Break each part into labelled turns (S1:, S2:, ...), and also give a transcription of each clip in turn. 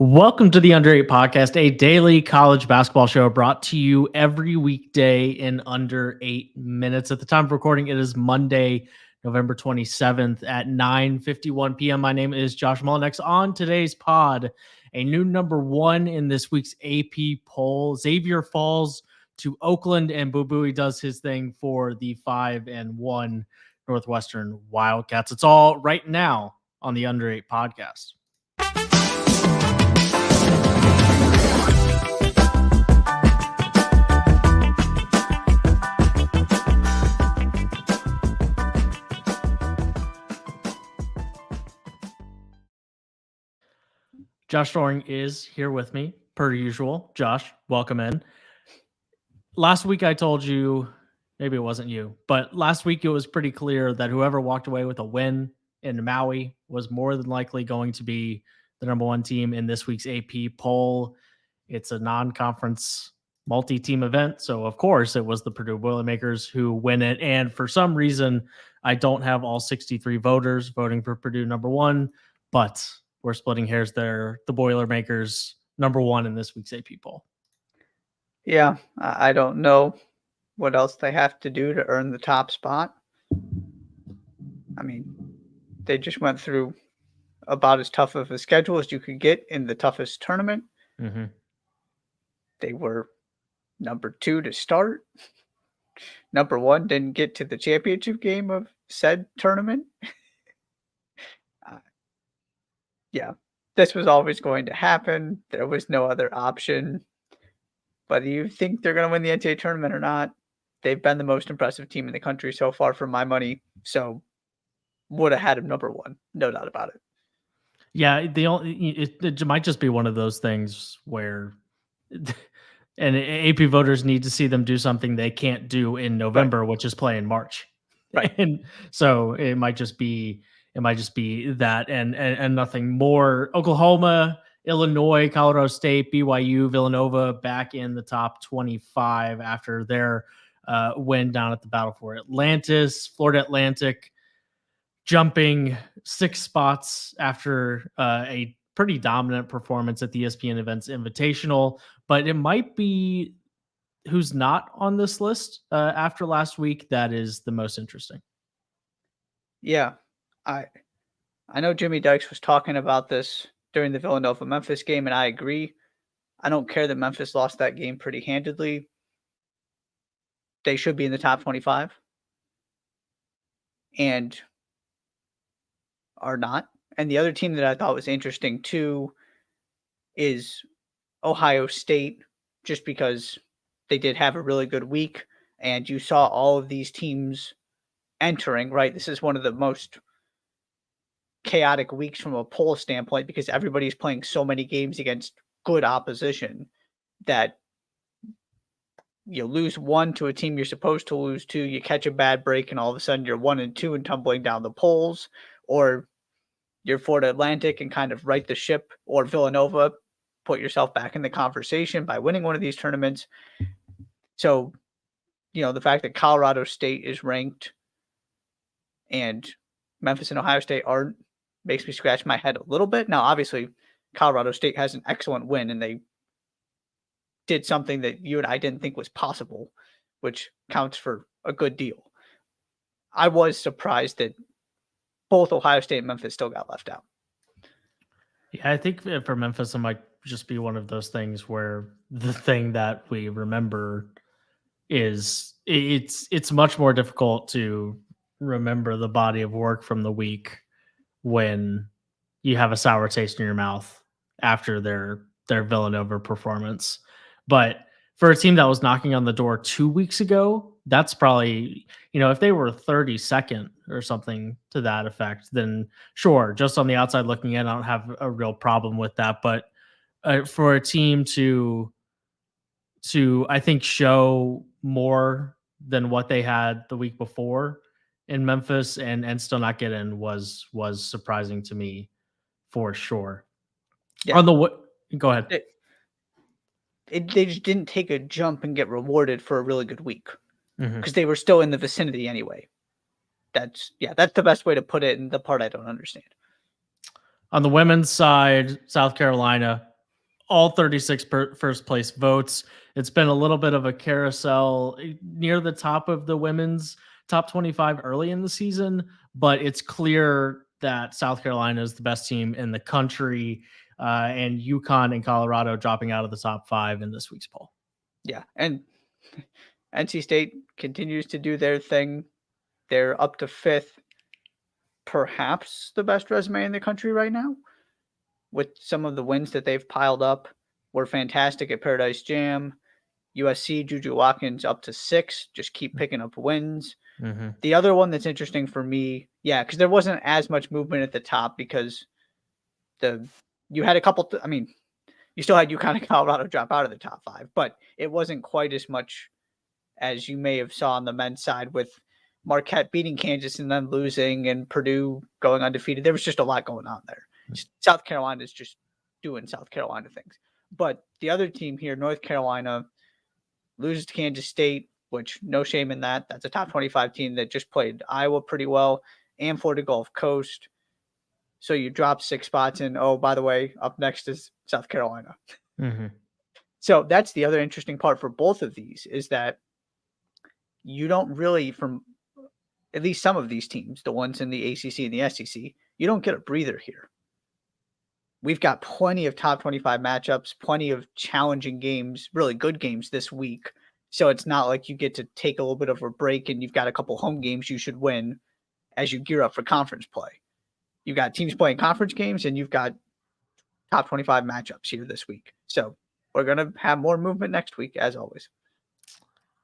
S1: Welcome to the Under 8 Podcast, a daily college basketball show brought to you every weekday in under 8 minutes. At the time of recording, it is Monday, November 27th at 9:51 p.m. My name is Josh Mullenix. On today's pod, a new number one in this week's AP poll. Xavier falls to Oakland, and Boo Buie does his thing for the 5-1 Northwestern Wildcats. It's all right now on the Under 8 Podcast. Josh Doering is here with me, per usual. Josh, welcome in. Last week I told you, maybe it wasn't you, but last week it was pretty clear that whoever walked away with a win in Maui was more than likely going to be the number one team in this week's AP poll. It's a non-conference multi-team event, so of course it was the Purdue Boilermakers who win it. And for some reason, I don't have all 63 voters voting for Purdue number one, but we're splitting hairs there. The Boilermakers number one in this week's AP poll.
S2: Yeah, I don't know what else they have to do to earn the top spot. I mean, they just went through about as tough of a schedule as you could get in the toughest tournament.
S1: Mm-hmm.
S2: They were number two to start. Number one didn't get to the championship game of said tournament. Yeah, this was always going to happen. There was no other option. Whether you think they're going to win the NCAA tournament or not, they've been the most impressive team in the country so far for my money. So would have had them number one, no doubt about it.
S1: Yeah, it might just be one of those things where and AP voters need to see them do something they can't do in November, right, which is play in March.
S2: Right.
S1: And so it might just be that and nothing more. Oklahoma, Illinois, Colorado State, BYU, Villanova back in the top 25 after their win down at the Battle for Atlantis. Florida Atlantic jumping 6 spots after a pretty dominant performance at the ESPN Events Invitational. But it might be who's not on this list after last week that is the most interesting.
S2: Yeah. I know Jimmy Dykes was talking about this during the Villanova-Memphis game, and I agree. I don't care that Memphis lost that game pretty handedly. They should be in the top 25 and are not. And the other team that I thought was interesting too is Ohio State, just because they did have a really good week, and you saw all of these teams entering, right? This is one of the most chaotic weeks from a poll standpoint because everybody's playing so many games against good opposition that you lose one to a team you're supposed to lose to, you catch a bad break, and all of a sudden you're 1-2 and tumbling down the polls, or you're Florida Atlantic and kind of right the ship, or Villanova, put yourself back in the conversation by winning one of these tournaments. So, the fact that Colorado State is ranked and Memphis and Ohio State aren't makes me scratch my head a little bit. Now, obviously, Colorado State has an excellent win, and they did something that you and I didn't think was possible, which counts for a good deal. I was surprised that both Ohio State and Memphis still got left out.
S1: Yeah, I think for Memphis, it might just be one of those things where the thing that we remember is it's much more difficult to remember the body of work from the week when you have a sour taste in your mouth after their Villanova performance. But for a team that was knocking on the door 2 weeks ago, that's probably, if they were 32nd or something to that effect, then sure, just on the outside looking in, I don't have a real problem with that. But for a team to I think show more than what they had the week before in Memphis and still not get in was surprising to me for sure.
S2: Yeah.
S1: Go ahead.
S2: They just didn't take a jump and get rewarded for a really good week because they were still in the vicinity anyway. That's the best way to put it, and the part I don't understand.
S1: On the women's side, South Carolina all 36 first place votes. It's been a little bit of a carousel near the top of the women's top 25 early in the season, but it's clear that South Carolina is the best team in the country, and UConn and Colorado dropping out of the top 5 in this week's poll.
S2: Yeah, and NC State continues to do their thing. They're up to 5th, perhaps the best resume in the country right now, with some of the wins that they've piled up. Were fantastic at Paradise Jam. USC, Juju Watkins up to 6, just keep picking up wins.
S1: Mm-hmm.
S2: The other one that's interesting for me, because there wasn't as much movement at the top because you had a couple, you still had UConn and Colorado drop out of the top 5, but it wasn't quite as much as you may have saw on the men's side with Marquette beating Kansas and then losing and Purdue going undefeated. There was just a lot going on there. South Carolina is just doing South Carolina things. But the other team here, North Carolina, loses to Kansas State, which no shame in that. That's a top 25 team that just played Iowa pretty well and Florida Gulf Coast. So you drop 6 spots and, oh, by the way, up next is South Carolina.
S1: Mm-hmm.
S2: So that's the other interesting part for both of these is that you don't really, from at least some of these teams, the ones in the ACC and the SEC, you don't get a breather here. We've got plenty of top 25 matchups, plenty of challenging games, really good games this week. So it's not like you get to take a little bit of a break and you've got a couple home games you should win as you gear up for conference play. You've got teams playing conference games and you've got top 25 matchups here this week. So we're going to have more movement next week, as always.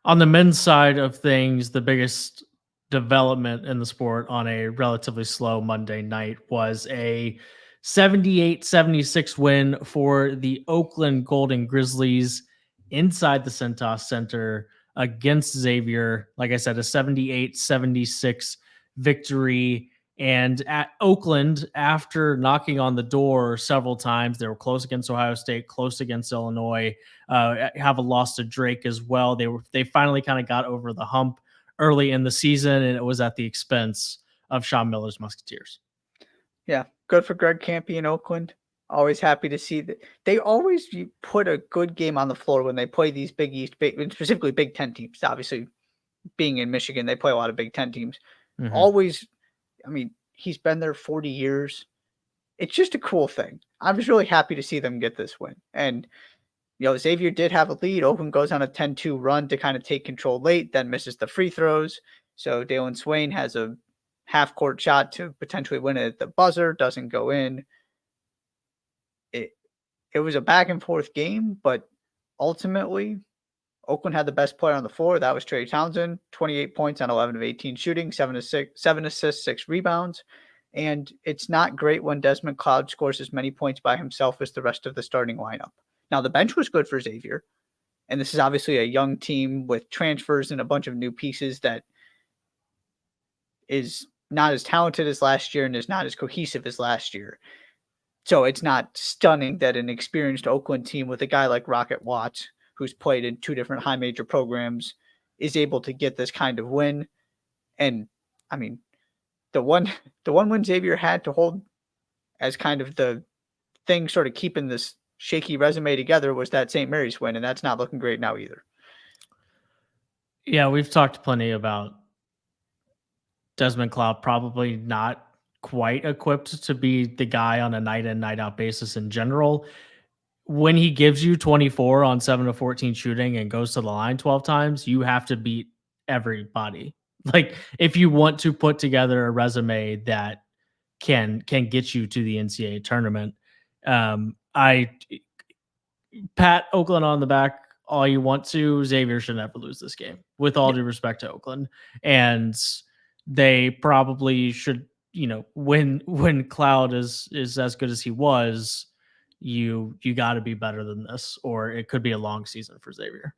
S1: On the men's side of things, the biggest development in the sport on a relatively slow Monday night was a 78-76 win for the Oakland Golden Grizzlies inside the Centos Center against Xavier. Like I said, a 78-76 victory. And at Oakland, after knocking on the door several times, they were close against Ohio State, close against Illinois, have a loss to Drake as well. They finally kind of got over the hump early in the season, and it was at the expense of Sean Miller's Musketeers.
S2: Yeah, good for Greg Campy in Oakland. Always happy to see that. They always put a good game on the floor when they play these Big East, specifically Big Ten teams. Obviously, being in Michigan, they play a lot of Big Ten teams.
S1: Mm-hmm.
S2: Always, he's been there 40 years. It's just a cool thing. I'm just really happy to see them get this win. And, Xavier did have a lead. Oakland goes on a 10-2 run to kind of take control late, then misses the free throws. So Dalen Swain has a half-court shot to potentially win it at the buzzer, doesn't go in. It was a back-and-forth game, but ultimately, Oakland had the best player on the floor. That was Trey Townsend, 28 points on 11 of 18 shooting, 7 assists, 6 rebounds. And it's not great when Desmond Cloud scores as many points by himself as the rest of the starting lineup. Now, the bench was good for Xavier. And this is obviously a young team with transfers and a bunch of new pieces that is not as talented as last year and is not as cohesive as last year. So it's not stunning that an experienced Oakland team with a guy like Rocket Watts, who's played in 2 different high major programs, is able to get this kind of win. And the one win Xavier had to hold as kind of the thing sort of keeping this shaky resume together was that St. Mary's win, and that's not looking great now either.
S1: Yeah, we've talked plenty about Desmond Cloud probably not quite equipped to be the guy on a night in, night out basis in general. When he gives you 24 on 7 of 14 shooting and goes to the line 12 times, you have to beat everybody. Like, if you want to put together a resume that can get you to the NCAA tournament, I pat Oakland on the back all you want to. Xavier should never lose this game, with all due respect to Oakland. And they probably should, when Cloud is as good as he was, you got to be better than this, or it could be a long season for Xavier.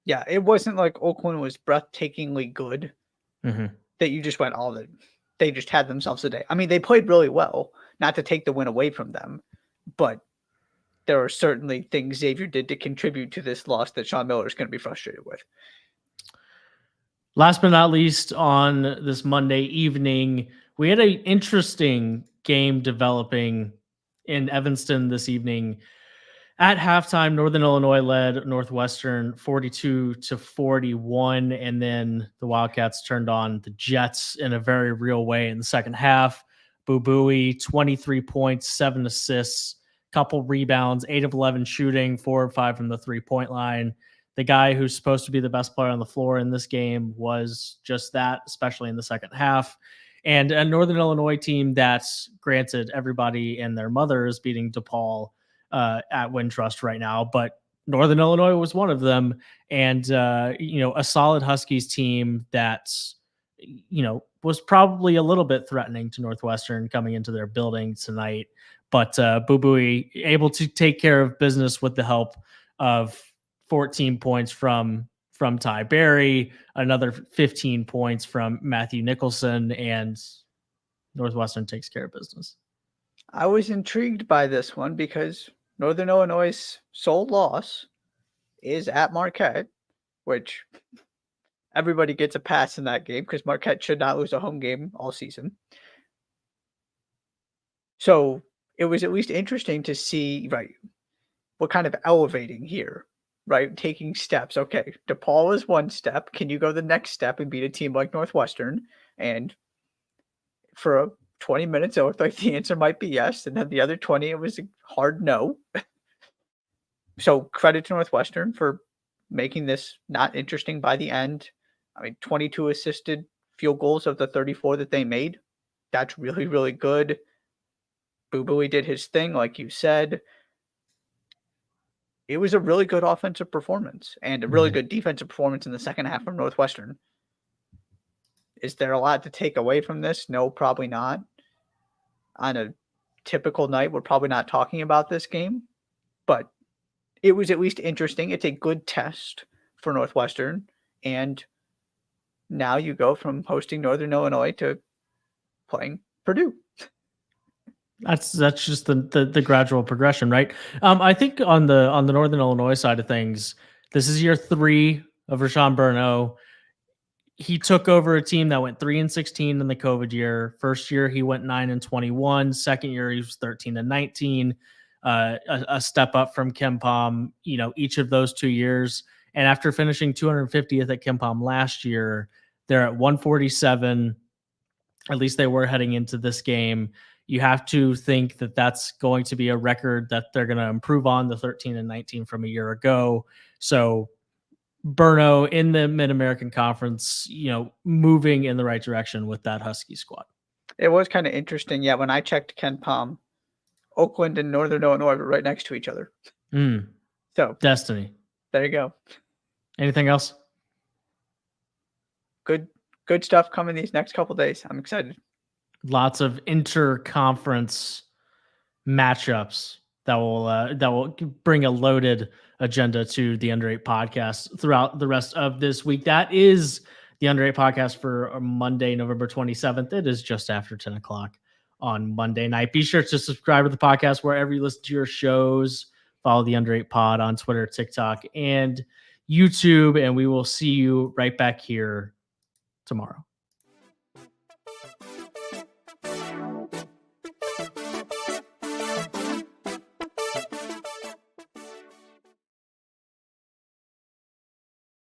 S2: Yeah, it wasn't like Oakland was breathtakingly good that you just went they just had themselves a day. They played really well, not to take the win away from them, but there are certainly things Xavier did to contribute to this loss that Sean Miller is going to be frustrated with.
S1: Last but not least, on this Monday evening, we had an interesting game developing in Evanston this evening At halftime, Northern Illinois led Northwestern 42-41, and then the Wildcats turned on the Jets in a very real way in the second half. Boo Booey, 23 points, 7 assists, couple rebounds, 8 of 11 shooting, 4 of 5 from the three-point line. The guy who's supposed to be the best player on the floor in this game was just that, especially in the second half. And a Northern Illinois team that's, granted, everybody and their mother is beating DePaul at Wintrust right now, but Northern Illinois was one of them. And, a solid Huskies team that's, was probably a little bit threatening to Northwestern coming into their building tonight. But Boo Booey able to take care of business with the help of 14 points from Ty Berry, another 15 points from Matthew Nicholson, and Northwestern takes care of business.
S2: I was intrigued by this one because Northern Illinois' sole loss is at Marquette, which everybody gets a pass in that game because Marquette should not lose a home game all season. So it was at least interesting to see, right, what kind of elevating here, right? Taking steps. Okay, DePaul is one step. Can you go the next step and beat a team like Northwestern? And for 20 minutes, it looked like the answer might be yes. And then the other 20, it was a hard no. So credit to Northwestern for making this not interesting by the end. I mean, 22 assisted field goals of the 34 that they made. That's really, really good. Boo Booey did his thing, like you said. It was a really good offensive performance and a really good defensive performance in the second half from Northwestern. Is there a lot to take away from this? No, probably not. On a typical night, we're probably not talking about this game, but it was at least interesting. It's a good test for Northwestern, and now you go from hosting Northern Illinois to playing Purdue.
S1: That's just the gradual progression, right? I think on the Northern Illinois side of things, this is year 3 of Rashawn Burno. He took over a team that went 3-16 in the COVID year. First year he went 9-21. Second year he was 13-19. A step up from KenPom, each of those 2 years. And after finishing 250th at KenPom last year, they're at 147. At least they were heading into this game. You have to think that that's going to be a record that they're going to improve on, the 13-19 from a year ago. So Burno in the Mid-American Conference, moving in the right direction with that Husky squad.
S2: It was kind of interesting. Yeah, when I checked KenPom, Oakland and Northern Illinois were right next to each other. So
S1: destiny.
S2: There you go.
S1: Anything else?
S2: Good stuff coming these next couple days. I'm excited.
S1: Lots of inter-conference matchups that will bring a loaded agenda to the Under 8 podcast throughout the rest of this week. That is the Under 8 podcast for Monday, November 27th. It is just after 10 o'clock on Monday night. Be sure to subscribe to the podcast wherever you listen to your shows. Follow the Under 8 pod on Twitter, TikTok, and YouTube, and we will see you right back here tomorrow.